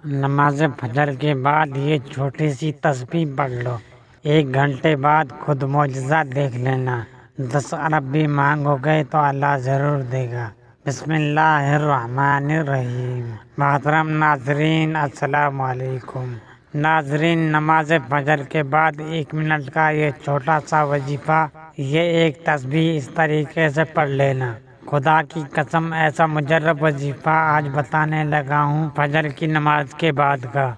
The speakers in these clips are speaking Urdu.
نماز فجر کے بعد یہ چھوٹی سی تسبیح پڑھ لو، 1 گھنٹے بعد خود معجزہ دیکھ لینا۔ 10 ارب بھی مانگو گے تو اللہ ضرور دے گا۔ بسم اللہ الرحمن الرحیم۔ محترم ناظرین السلام علیکم۔ ناظرین، نماز فجر کے بعد 1 منٹ کا یہ چھوٹا سا وظیفہ، یہ ایک تسبیح اس طریقے سے پڑھ لینا۔ خدا کی قسم ایسا مجرب وظیفہ آج بتانے لگا ہوں فجر کی نماز کے بعد کا۔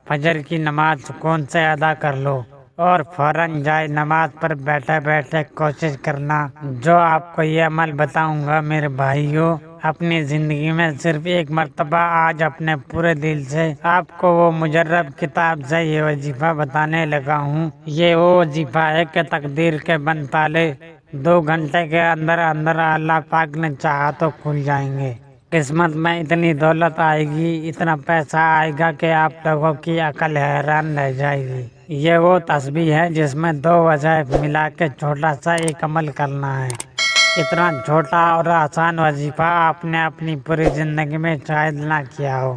فجر کی نماز سکون سے ادا کر لو اور فوراً جائے نماز پر بیٹھے بیٹھے کوشش کرنا جو آپ کو یہ عمل بتاؤں گا میرے بھائیوں، اپنی زندگی میں صرف 1 مرتبہ آج اپنے پورے دل سے آپ کو وہ مجرب کتاب سے یہ وظیفہ بتانے لگا ہوں۔ یہ وہ وظیفہ ہے کہ تقدیر کے بند تالے 2 گھنٹے کے اندر اندر اللہ پاک نے چاہا تو کھل جائیں گے۔ قسمت میں اتنی دولت آئے گی، اتنا پیسہ آئے گا کہ آپ لوگوں کی عقل حیران رہ جائے گی۔ یہ وہ تسبیح ہے جس میں 2 وظائف ملا کے چھوٹا سا ایک عمل کرنا ہے۔ اتنا چھوٹا اور آسان وظیفہ آپ نے اپنی پوری زندگی میں شاید نہ کیا ہو۔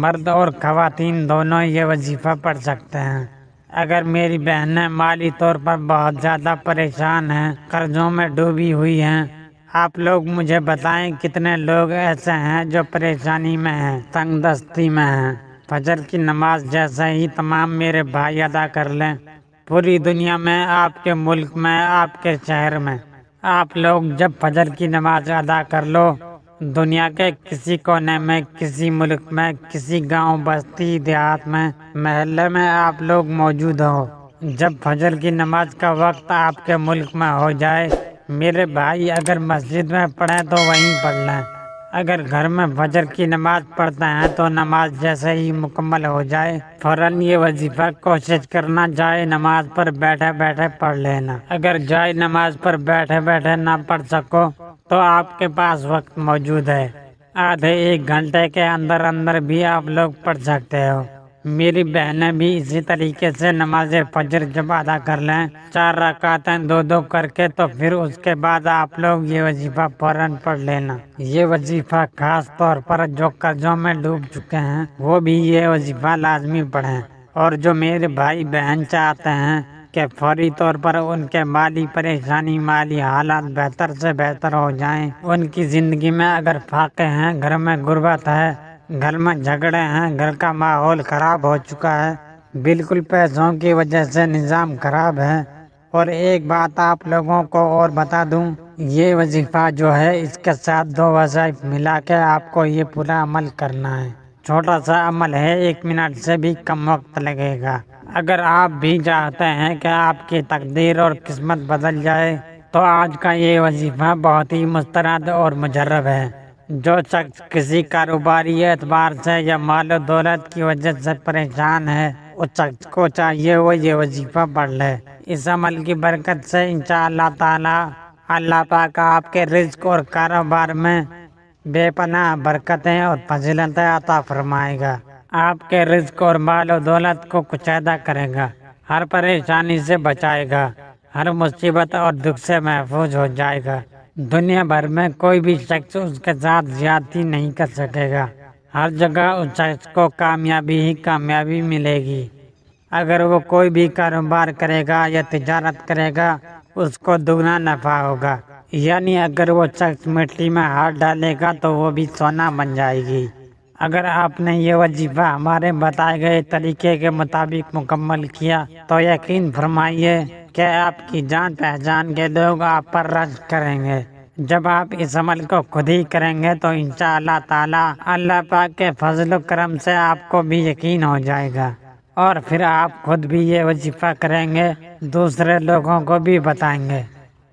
مرد اور خواتین دونوں یہ وظیفہ پڑھ سکتے ہیں۔ اگر میری بہنیں مالی طور پر بہت زیادہ پریشان ہیں، قرضوں میں ڈوبی ہوئی ہیں، آپ لوگ مجھے بتائیں کتنے لوگ ایسے ہیں جو پریشانی میں ہیں، تنگ دستی میں ہیں۔ فجر کی نماز جیسے ہی تمام میرے بھائی ادا کر لیں، پوری دنیا میں، آپ کے ملک میں، آپ کے شہر میں، آپ لوگ جب فجر کی نماز ادا کر لو، دنیا کے کسی کونے میں، کسی ملک میں، کسی گاؤں، بستی، دیہات میں، محلے میں آپ لوگ موجود ہو، جب فجر کی نماز کا وقت آپ کے ملک میں ہو جائے، میرے بھائی اگر مسجد میں پڑھیں تو وہیں پڑھ لیں۔ اگر گھر میں فجر کی نماز پڑھتے ہیں تو نماز جیسے ہی مکمل ہو جائے فوراً یہ وظیفہ کوشش کرنا جائے نماز پر بیٹھے بیٹھے پڑھ لینا۔ اگر جائے نماز پر بیٹھے بیٹھے نہ پڑھ سکو تو آپ کے پاس وقت موجود ہے، آدھے 1 گھنٹے کے اندر اندر بھی آپ لوگ پڑھ سکتے ہو۔ میری بہنیں بھی اسی طریقے سے نماز فجر جب ادا کر لیں، 4 رکعتیں 2 کر کے، تو پھر اس کے بعد آپ لوگ یہ وظیفہ فوراً پڑھ لینا۔ یہ وظیفہ خاص طور پر جو قرضوں میں ڈوب چکے ہیں وہ بھی یہ وظیفہ لازمی پڑھیں، اور جو میرے بھائی بہن چاہتے ہیں کہ فوری طور پر ان کے مالی پریشانی، مالی حالات بہتر سے بہتر ہو جائیں، ان کی زندگی میں اگر فاقے ہیں، گھر میں غربت ہے، گھر میں جھگڑے ہیں، گھر کا ماحول خراب ہو چکا ہے، بالکل پیسوں کی وجہ سے نظام خراب ہے، اور ایک بات آپ لوگوں کو اور بتا دوں، یہ وظیفہ جو ہے اس کے ساتھ 2 وظائف ملا کے آپ کو یہ پورا عمل کرنا ہے۔ چھوٹا سا عمل ہے، 1 منٹ سے بھی کم وقت لگے گا۔ اگر آپ بھی چاہتے ہیں کہ آپ کی تقدیر اور قسمت بدل جائے تو آج کا یہ وظیفہ بہت ہی مسترد اور مجرب ہے۔ جو شخص کسی کاروباری اعتبار سے یا مال و دولت کی وجہ سے پریشان ہے، اس شخص کو چاہیے وہ یہ وظیفہ پڑھ لے۔ اس عمل کی برکت سے انشاءاللہ تعالی اللہ پاک آپ کے رزق اور کاروبار میں بے پناہ برکتیں اور فضیلتیں عطا فرمائے گا۔ آپ کے رزق اور مال و دولت کو کشادہ کرے گا، ہر پریشانی سے بچائے گا، ہر مصیبت اور دکھ سے محفوظ ہو جائے گا۔ دنیا بھر میں کوئی بھی شخص اس کے ساتھ زیادتی نہیں کر سکے گا، ہر جگہ اس شخص کو کامیابی ہی کامیابی ملے گی۔ اگر وہ کوئی بھی کاروبار کرے گا یا تجارت کرے گا، اس کو دگنا نفع ہوگا، یعنی اگر وہ شخص مٹی میں ہاتھ ڈالے گا تو وہ بھی سونا بن جائے گی۔ اگر آپ نے یہ وظیفہ ہمارے بتائے گئے طریقے کے مطابق مکمل کیا تو یقین فرمائیے کہ آپ کی جان پہچان کے لوگ آپ پر رشک کریں گے۔ جب آپ اس عمل کو خود ہی کریں گے تو انشاءاللہ تعالی اللہ پاک کے فضل و کرم سے آپ کو بھی یقین ہو جائے گا، اور پھر آپ خود بھی یہ وظیفہ کریں گے، دوسرے لوگوں کو بھی بتائیں گے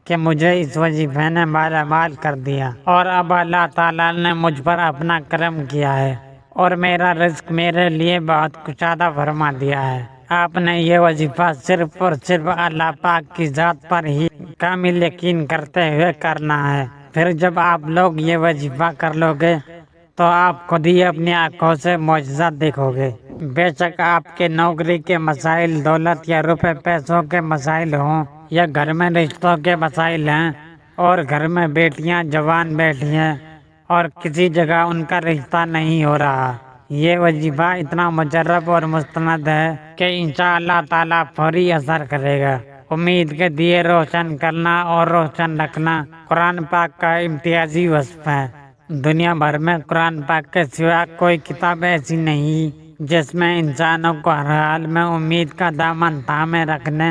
کہ مجھے اس وظیفے نے مالا مال کر دیا، اور اب اللہ تعالیٰ نے مجھ پر اپنا کرم کیا ہے اور میرا رزق میرے لیے بہت کشادہ فرما دیا ہے۔ آپ نے یہ وظیفہ صرف اور صرف اللہ پاک کی ذات پر ہی کامل یقین کرتے ہوئے کرنا ہے۔ پھر جب آپ لوگ یہ وظیفہ کر لو گے تو آپ خود ہی اپنی آنکھوں سے معجزہ دیکھو گے۔ بے شک آپ کے نوکری کے مسائل، دولت یا روپے پیسوں کے مسائل ہوں، یا گھر میں رشتوں کے مسائل ہیں، اور گھر میں بیٹیاں جوان بیٹھی ہیں اور کسی جگہ ان کا رشتہ نہیں ہو رہا، یہ وظیفہ اتنا مجرب اور مستند ہے کہ انشاءاللہ تعالیٰ فوری اثر کرے گا۔ امید کے دیے روشن کرنا اور روشن رکھنا قرآن پاک کا امتیازی وصف ہے۔ دنیا بھر میں قرآن پاک کے سوا کوئی کتاب ایسی نہیں جس میں انسانوں کو ہر حال میں امید کا دامن تھامے رکھنے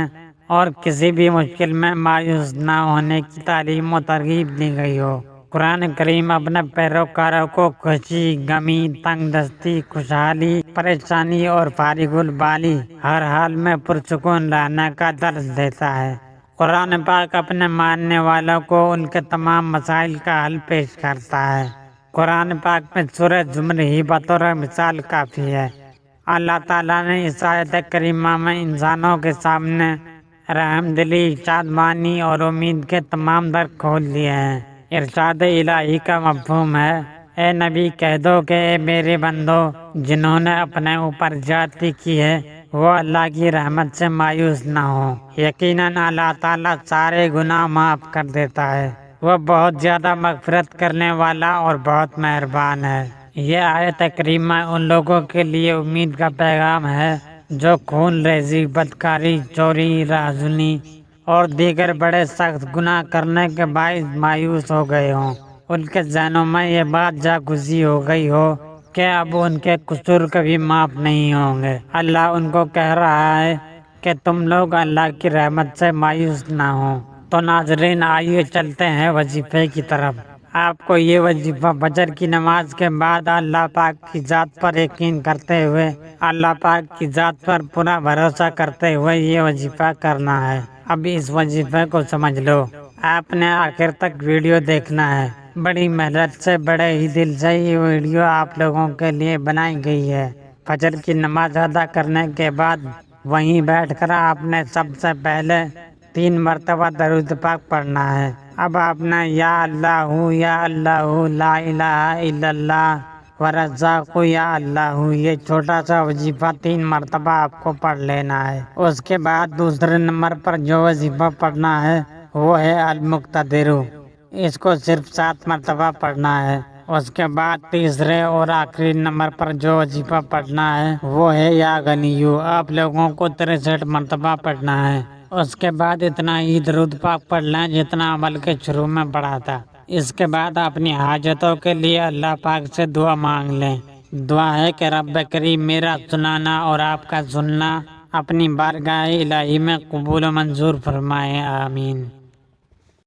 اور کسی بھی مشکل میں مایوس نہ ہونے کی تعلیم و ترغیب دی گئی ہو۔ قرآن کریم اپنے پیروکاروں کو خوشی، غمی، تنگ دستی، خوشحالی، پریشانی اور فارغ البالی ہر حال میں پرسکون رہنے کا درس دیتا ہے۔ قرآن پاک اپنے ماننے والوں کو ان کے تمام مسائل کا حل پیش کرتا ہے۔ قرآن پاک میں سورہ زمر ہی بطور مثال کافی ہے۔ اللہ تعالیٰ نے اس آیت کریمہ میں انسانوں کے سامنے رحم دلی، شادمانی اور امید کے تمام در کھول دیے ہیں۔ ارشاد الہی کا مفہوم ہے: اے نبی کہہ دو کہ اے میرے بندو، جنہوں نے اپنے اوپر زیادتی کی ہے وہ اللہ کی رحمت سے مایوس نہ ہوں۔ یقیناً اللہ تعالیٰ سارے گناہ معاف کر دیتا ہے، وہ بہت زیادہ مغفرت کرنے والا اور بہت مہربان ہے۔ یہ آیت کریمہ ان لوگوں کے لیے امید کا پیغام ہے جو خون ریزی، بدکاری، چوری، رہزنی اور دیگر بڑے سخت گناہ کرنے کے باعث مایوس ہو گئے ہوں۔ ان کے ذہنوں میں یہ بات جاگزی ہو گئی ہو کہ اب ان کے قصور کبھی معاف نہیں ہوں گے۔ اللہ ان کو کہہ رہا ہے کہ تم لوگ اللہ کی رحمت سے مایوس نہ ہوں۔ تو ناظرین، آئیے چلتے ہیں وظیفے کی طرف۔ آپ کو یہ وظیفہ فجر کی نماز کے بعد اللہ پاک کی ذات پر یقین کرتے ہوئے، اللہ پاک کی ذات پر پورا بھروسہ کرتے ہوئے یہ وظیفہ کرنا ہے۔ اب اس وظیفے کو سمجھ لو۔ آپ نے آخر تک ویڈیو دیکھنا ہے۔ بڑی محنت سے، بڑے ہی دل سے یہ ویڈیو آپ لوگوں کے لیے بنائی گئی ہے۔ فجر کی نماز ادا کرنے کے بعد وہیں بیٹھ کر آپ نے سب سے پہلے 3 مرتبہ درود پاک پڑھنا ہے۔ اب آپ نے یا اللہ لا الہ الا اللہ ورزاق یا اللہ یہ چھوٹا سا وظیفہ 3 مرتبہ آپ کو پڑھ لینا ہے۔ اس کے بعد دوسرے نمبر پر جو وظیفہ پڑھنا ہے وہ ہے المقتدر، اس کو صرف 7 مرتبہ پڑھنا ہے۔ اس کے بعد تیسرے اور آخری نمبر پر جو وظیفہ پڑھنا ہے وہ ہے یا غنیو، آپ لوگوں کو 63 مرتبہ پڑھنا ہے۔ اس کے بعد اتنا ہی درود پاک پڑھ لیں جتنا عمل کے شروع میں پڑھا تھا۔ اس کے بعد اپنی حاجتوں کے لیے اللہ پاک سے دعا مانگ لیں۔ دعا ہے کہ رب کریم میرا سنانا اور آپ کا سننا اپنی بارگاہ الہی میں قبول و منظور فرمائے، آمین۔